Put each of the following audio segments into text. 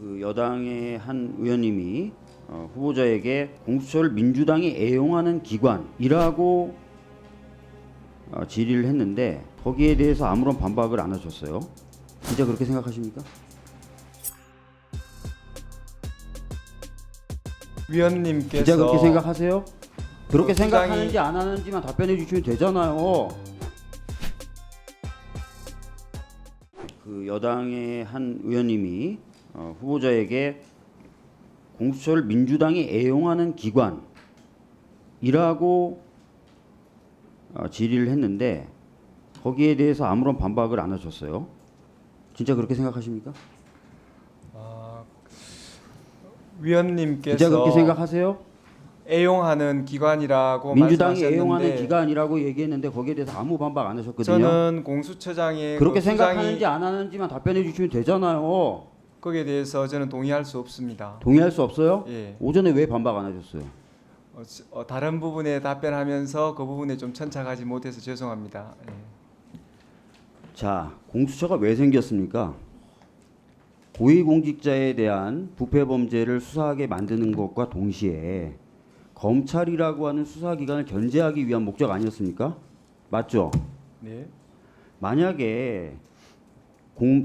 그 여당의 한 의원님이 후보자에게 공수처를 민주당이 애용하는 기관이라고 질의를 했는데 거기에 대해서 아무런 반박을 안 하셨어요. 진짜 그렇게 생각하십니까? 위원님께서 진짜 그렇게 생각하세요? 그렇게 수장이- 생각하는지 안 하는지만 답변해 주시면 되잖아요. 그 여당의 한 의원님이 후보자에게 공수처를 민주당이 애용하는 기관이라고 질의를 했는데 거기에 대해서 아무런 반박을 안 하셨어요. 진짜 그렇게 생각하십니까? 위원님께서 진짜 그렇게 생각하세요? 애용하는 기관이라고 민주당이 말씀하셨는데 애용하는 기관이라고 얘기했는데 거기에 대해서 아무 반박 안 하셨거든요. 저는 공수처장의 그렇게 그 수장이 생각하는지 안 하는지만 답변해 주시면 되잖아요. 거기에 대해서 저는 동의할 수 없습니다. 동의할 수 없어요? 예. 오전에 왜 반박 안 하셨어요? 다른 부분에 답변하면서 그 부분에 좀 천착하지 못해서 죄송합니다. 예. 자, 공수처가 왜 생겼습니까? 고위공직자에 대한 부패 범죄를 수사하게 만드는 것과 동시에 검찰이라고 하는 수사기관을 견제하기 위한 목적 아니었습니까? 맞죠? 네. 만약에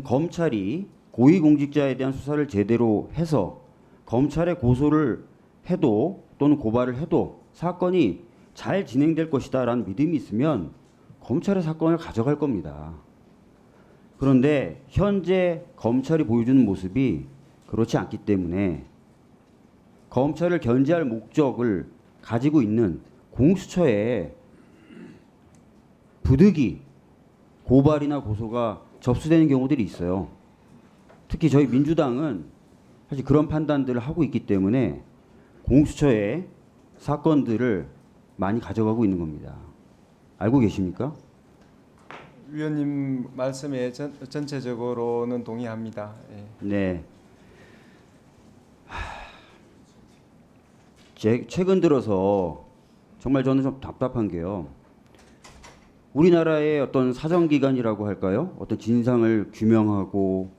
검찰이 고위공직자에 대한 수사를 제대로 해서 검찰에 고소를 해도 또는 고발을 해도 사건이 잘 진행될 것이다라는 믿음이 있으면 검찰의 사건을 가져갈 겁니다. 그런데 현재 검찰이 보여주는 모습이 그렇지 않기 때문에 검찰을 견제할 목적을 가지고 있는 공수처에 부득이 고발이나 고소가 접수되는 경우들이 있어요. 특히 저희 민주당은 사실 그런 판단들을 하고 있기 때문에 공수처에 사건들을 많이 가져가고 있는 겁니다. 알고 계십니까? 위원님 말씀에 전체적으로는 동의합니다. 예. 네. 최근 들어서 정말 저는 좀 답답한 게요. 우리나라의 어떤 사정기관이라고 할까요? 어떤 진상을 규명하고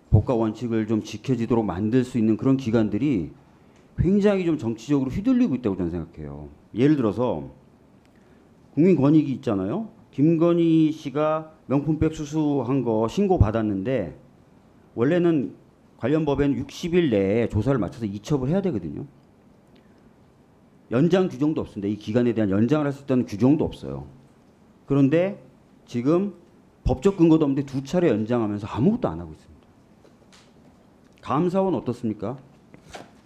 법과 원칙을 좀 지켜지도록 만들 수 있는 그런 기관들이 굉장히 좀 정치적으로 휘둘리고 있다고 저는 생각해요. 예를 들어서 국민권익위 있잖아요. 김건희 씨가 명품백 수수한 거 신고 받았는데 원래는 관련 법에는 60일 내에 조사를 마쳐서 이첩을 해야 되거든요. 연장 규정도 없습니다. 이 기간에 대한 연장을 할 수 있다는 규정도 없어요. 그런데 지금 법적 근거도 없는데 2차례 연장하면서 아무것도 안 하고 있습니다. 감사원 어떻습니까?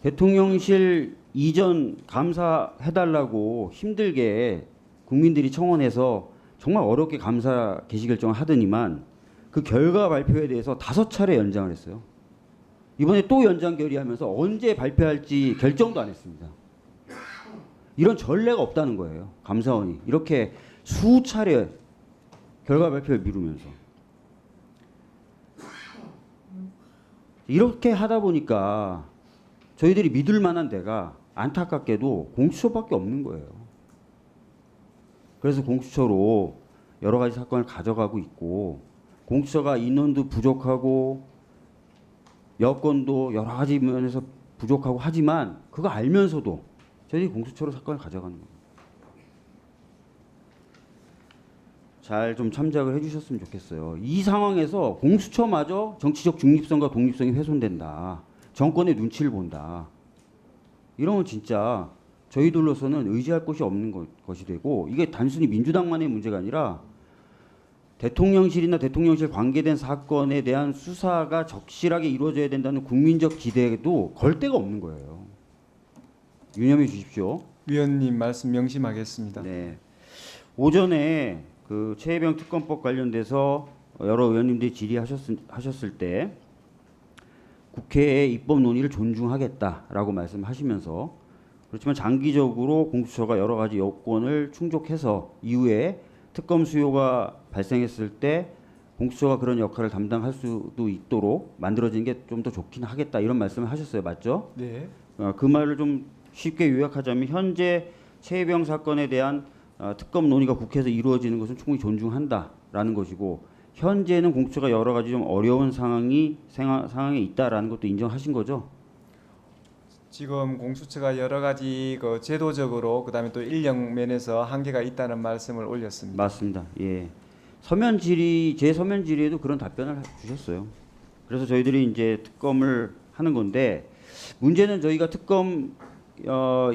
대통령실 이전 감사해달라고 힘들게 국민들이 청원해서 정말 어렵게 감사 개시 결정을 하더니만 그 결과 발표에 대해서 5차례 연장을 했어요. 이번에 또 연장 결의하면서 언제 발표할지 결정도 안 했습니다. 이런 전례가 없다는 거예요. 감사원이 이렇게 수차례 결과 발표를 미루면서 이렇게 하다 보니까 저희들이 믿을 만한 데가 안타깝게도 공수처밖에 없는 거예요. 그래서 공수처로 여러 가지 사건을 가져가고 있고 공수처가 인원도 부족하고 여건도 여러 가지 면에서 부족하고 하지만 그거 알면서도 저희들이 공수처로 사건을 가져가는 겁니다. 잘 좀 참작을 해주셨으면 좋겠어요. 이 상황에서 공수처마저 정치적 중립성과 독립성이 훼손된다. 정권의 눈치를 본다. 이러면 진짜 저희들로서는 의지할 곳이 없는 것이 되고 이게 단순히 민주당만의 문제가 아니라 대통령실이나 대통령실 관계된 사건에 대한 수사가 적실하게 이루어져야 된다는 국민적 기대에도 걸 데가 없는 거예요. 유념해 주십시오. 위원님 말씀 명심하겠습니다. 네. 오전에 그 최혜병 특검법 관련돼서 여러 의원님들이 질의하셨을 때 국회의 입법 논의를 존중하겠다라고 말씀하시면서 그렇지만 장기적으로 공수처가 여러 가지 여건을 충족해서 이후에 특검 수요가 발생했을 때 공수처가 그런 역할을 담당할 수도 있도록 만들어지는 게 좀 더 좋긴 하겠다 이런 말씀을 하셨어요. 맞죠? 네. 그 말을 좀 쉽게 요약하자면 현재 최혜병 사건에 대한 특검 논의가 국회에서 이루어지는 것은 충분히 존중한다라는 것이고 현재는 공수처가 여러 가지 좀 어려운 상황에 있다라는 것도 인정하신 거죠? 지금 공수처가 여러 가지 그 제도적으로 그다음에 또 인력 면에서 한계가 있다는 말씀을 올렸습니다. 맞습니다. 예. 제 서면 질의에도 그런 답변을 주셨어요. 그래서 저희들이 이제 특검을 하는 건데 문제는 저희가 특검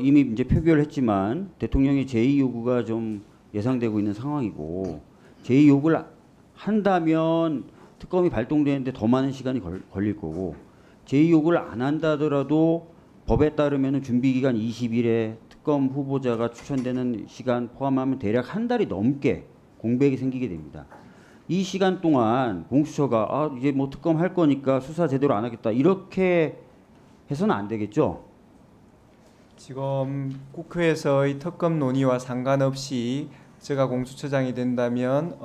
이미 이제 표결을 했지만 대통령의 제2 요구가 좀 예상되고 있는 상황이고 제2 요구를 한다면 특검이 발동되는데 더 많은 시간이 걸릴 거고 제2 요구를 안 한다 하더라도 법에 따르면 준비 기간 20일에 특검 후보자가 추천되는 시간 포함하면 대략 한 달이 넘게 공백이 생기게 됩니다. 이 시간 동안 공수처가 이제 뭐 특검 할 거니까 수사 제대로 안 하겠다 이렇게 해서는 안 되겠죠. 지금 국회에서의 특검 논의와 상관없이 제가 공수처장이 된다면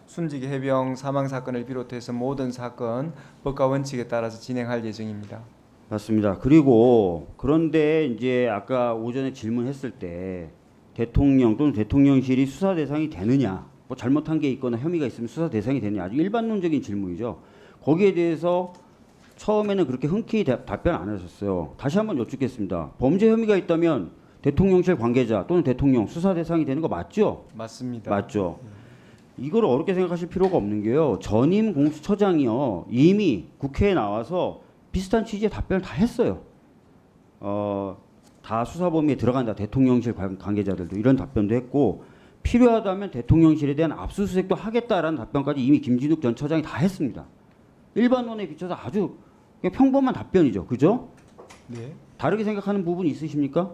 순직 해병 사망 사건을 비롯해서 모든 사건 법과 원칙에 따라서 진행할 예정입니다. 맞습니다. 그런데 이제 아까 오전에 질문했을 때 대통령 또는 대통령실이 수사 대상이 되느냐, 뭐 잘못한 게 있거나 혐의가 있으면 수사 대상이 되느냐, 아주 일반론적인 질문이죠. 거기에 대해서 처음에는 그렇게 흔쾌히 답변 안 하셨어요. 다시 한번 여쭙겠습니다. 범죄 혐의가 있다면 대통령실 관계자 또는 대통령 수사 대상이 되는 거 맞죠? 맞습니다. 맞죠. 이걸 어렵게 생각하실 필요가 없는 게요. 전임 공수처장이요 이미 국회에 나와서 비슷한 취지의 답변을 다 했어요. 다 수사 범위에 들어간다. 대통령실 관계자들도 이런 답변도 했고 필요하다면 대통령실에 대한 압수수색도 하겠다라는 답변까지 이미 김진욱 전 처장이 다 했습니다. 일반론에 비춰서 아주 그냥 평범한 답변이죠. 그죠? 네. 다르게 생각하는 부분이 있으십니까?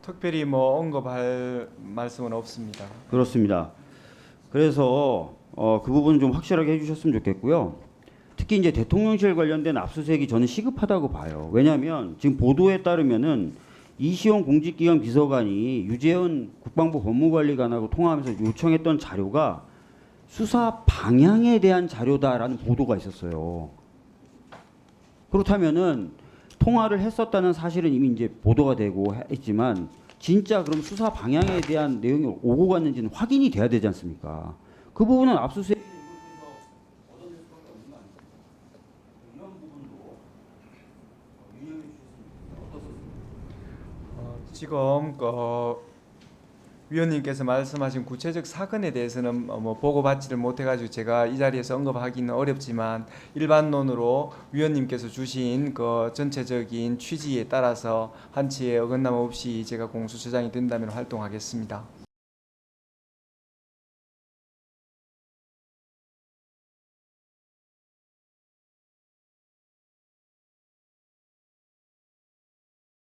특별히 뭐 언급할 말씀은 없습니다. 그렇습니다. 그래서 그 부분은 좀 확실하게 해주셨으면 좋겠고요. 특히 이제 대통령실 관련된 압수수색이 저는 시급하다고 봐요. 왜냐하면 지금 보도에 따르면은 이시원 공직기강 비서관이 유재현 국방부 법무관리관하고 통화하면서 요청했던 자료가 수사 방향에 대한 자료다라는 보도가 있었어요. 그렇다면은 통화를 했었다는 사실은 이미 이제 보도가 되고 했지만 진짜 그럼 수사 방향에 대한 내용이 오고 갔는지는 확인이 돼야 되지 않습니까? 그 부분은 압수수색 지금 위원님께서 말씀하신 구체적 사건에 대해서는 뭐 보고받지를 못해가지고 제가 이 자리에서 언급하기는 어렵지만 일반론으로 위원님께서 주신 그 전체적인 취지에 따라서 한치의 어긋남 없이 제가 공수처장이 된다면 활동하겠습니다.